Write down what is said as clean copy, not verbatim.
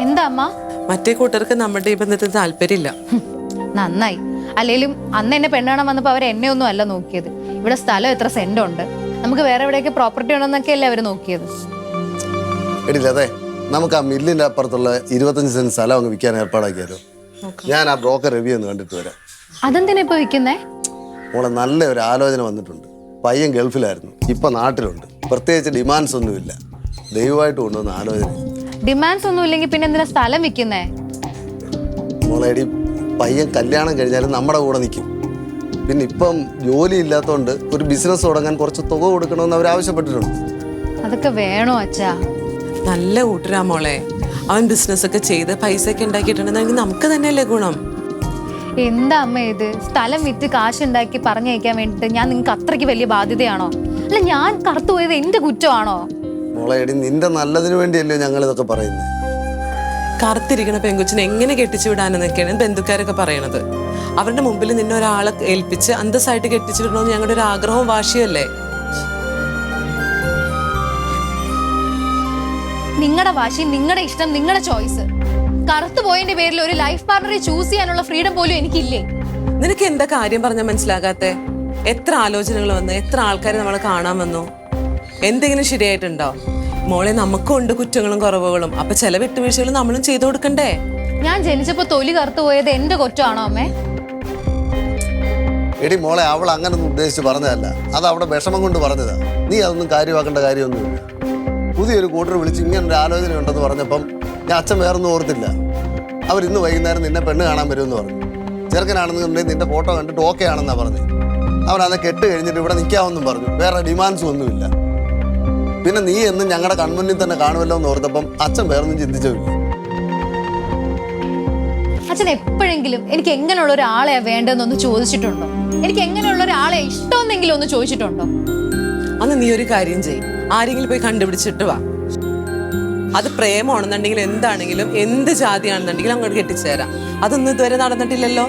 എന്താ അമ്മ? മറ്റേ കൂട്ടർക്ക് നമ്മുടെ ഈ ബന്ധത്തിന് താല്പര്യമില്ല. നന്നായി. അല്ലെങ്കിലും അന്ന് എന്നെ പെണ്ണാണാൻ വന്നപ്പോ അവർ എന്നെ ഒന്നും അല്ല നോക്കിയത്. ഇവിടെ സ്ഥലം എത്ര സെന്റ് ഉണ്ട്, നമുക്ക് വേറെ എവിടെയൊക്കെ പ്രോപ്പർട്ടി ഉണ്ടെന്നൊക്കെ അല്ലേ അവര് നോക്കിയത്. എടില്ലേ, നമുക്ക് ആ മില്ലിന്റെ അപ്പുറത്തുള്ള 25 സെന്റ് സ്ഥലം അങ്ങ് വിൽക്കാൻ ഏർപ്പാടാക്കിയാലോ? ഞാൻ ആ ബ്രോക്കർ റിവ്യൂ ഒന്ന് കണ്ടിട്ട് വരാം. അതെന്തിനാ ഇപ്പൊ വിൽക്കുന്നേ? മോളെ നല്ല ഒരു ആലോചന വന്നിട്ടുണ്ട്. പയ്യൻ ഗൾഫിലായിരുന്നു, ഇപ്പൊ നാട്ടിലുണ്ട്. പ്രത്യേകിച്ച് ഡിമാൻഡ്സ് ഒന്നുമില്ല. ദൈവമായിട്ട് കൊണ്ടുവന്ന ആലോചന. ഡിമാൻഡ്സ് ഒന്നും ഇല്ലെങ്കിൽ പിന്നെ എന്തിനാ സ്ഥലം വിൽക്കുന്നേ? മോളെ എടി, പയ്യൻ കല്യാണം കഴിഞ്ഞാലും നമ്മുടെ കൂടെ നിൽക്കും. പിന്നെ ഇപ്പം ജോലി ഇല്ലാത്തതുകൊണ്ട് ഒരു ബിസിനസ് തുടങ്ങാൻ കുറച്ച് തുക കൊടുക്കണമെന്ന് അവർ ആവശ്യപ്പെട്ടിട്ടുണ്ട്. അതൊക്കെ വേണോ അച്ഛാ? നല്ല കൂട്ടരാ മോളെ. അവൻ ബിസിനസ് ഒക്കെ ചെയ്ത് പൈസ ഒക്കെ ഉണ്ടാക്കിയിട്ടുണ്ടെങ്കിൽ നമുക്ക് തന്നെയല്ലേ ഗുണം. എന്താ അമ്മ ഇത്? സ്ഥലം വിറ്റ് കാശുണ്ടാക്കി പറഞ്ഞയക്കാൻ വേണ്ടിട്ട് ഞാൻ നിങ്ങൾക്ക് അത്രയ്ക്ക് വലിയ ബാധ്യതയാണോ? അല്ല, ഞാൻ കറുത്തുപോയത് എന്റെ കുറ്റമാണോ? മോളെ എടി, നിന്റെ നല്ലതിന് വേണ്ടിയല്ലോ ഞങ്ങൾ ഇതൊക്കെ പറയുന്നത്. കറുത്തിരിക്കണ പെങ്കുച്ചിനെ എങ്ങനെ കെട്ടിച്ചു വിടാനെന്നൊക്കെയാണ് ബന്ധുക്കാരൊക്കെ പറയണത്. അവരുടെ മുമ്പിൽ നിന്നെ ഒരാളെ ഏൽപ്പിച്ച് അന്തസ്സായിട്ട് കെട്ടിച്ചു വിടണമെന്ന് ഞങ്ങളുടെ ഒരു ആഗ്രഹവും വാശിയല്ലേ. നിങ്ങളുടെ വാശി, നിങ്ങളുടെ ഇഷ്ടം, നിങ്ങളുടെ ചോയ്സ്. കറുത്തു പോയതിന്റെ പേരിൽ ഒരു ലൈഫ് പാർട്ണറെ ചൂസ് ചെയ്യാനുള്ള ഫ്രീഡം പോലും എനിക്കില്ലേ? നിനക്ക് എന്താ കാര്യം പറഞ്ഞാൽ മനസ്സിലാകാത്തെ? എത്ര ആലോചനകൾ വന്നു, എത്ര ആൾക്കാരെ നമ്മൾ കാണാൻ വന്നു. എന്തെങ്കിലും ശരിയായിട്ടുണ്ടോ? മോളെ, നമുക്കും ഉണ്ട് കുറ്റങ്ങളും കുറവുകളും. അപ്പൊ ചില വിട്ടുവീഴ്ചകളും നമ്മളും ചെയ്തു കൊടുക്കണ്ടേ? ഞാൻ ജനിച്ചപ്പോ തൊലി കറുത്തു പോയത് എന്റെ കുറ്റമാണോ അമ്മേ? എടി മോളെ, അവൾ അങ്ങനൊന്നും ഉദ്ദേശിച്ച് പറഞ്ഞതല്ല. അത് അവിടെ വിഷമം കൊണ്ട് പറഞ്ഞതാ. നീ അതൊന്നും കാര്യമാക്കേണ്ട കാര്യമൊന്നുമില്ല. പുതിയൊരു കൂട്ടർ വിളിച്ച് ഇങ്ങനൊരു ആലോചന ഉണ്ടെന്ന് പറഞ്ഞപ്പം ഞാൻ അച്ഛൻ വേറൊന്നും ഓർത്തില്ല. അവരിന്ന് വൈകുന്നേരം നിന്നെ പെണ്ണ് കാണാൻ വരുമെന്ന് പറഞ്ഞു. ചെറുക്കനാണെന്നുണ്ടെങ്കിൽ നിന്റെ ഫോട്ടോ കണ്ടിട്ട് ഓക്കെ ആണെന്നാ പറഞ്ഞു. അവനന്ന് കെട്ട് കഴിഞ്ഞിട്ട് ഇവിടെ നിൽക്കാമെന്നും പറഞ്ഞു. വേറെ ഡിമാൻഡ്സും ഒന്നുമില്ല. പിന്നെ നീ എന്നും ഞങ്ങളുടെ കൺമുന്നിൽ തന്നെ കാണുമല്ലോ എന്ന് ഓർത്തപ്പം അച്ഛൻ വേറൊന്നും ചിന്തിച്ചില്ല. അച്ഛൻ എപ്പോഴെങ്കിലും എനിക്ക് എങ്ങനെയുള്ള ഒരാളെയാ വേണ്ടതെന്നൊന്ന് ചോദിച്ചിട്ടുണ്ടോ? എനിക്ക് എങ്ങനെയുള്ള ഒരാളെ ഇഷ്ടമെന്നെങ്കിലും ഒന്ന് ചോദിച്ചിട്ടുണ്ടോ? അന്ന് നീ ഒരു കാര്യം ചെയ്യും, ആരെങ്കിലും പോയി കണ്ടുപിടിച്ചിട്ട് വാ. അത് പ്രേമമാണെന്നുണ്ടെങ്കിൽ എന്താണെങ്കിലും എന്ത് ജാതിയാണെന്നുണ്ടെങ്കിലും അങ്ങോട്ട് കെട്ടിച്ചേരാം. അതൊന്നും ഇതുവരെ നടന്നിട്ടില്ലല്ലോ.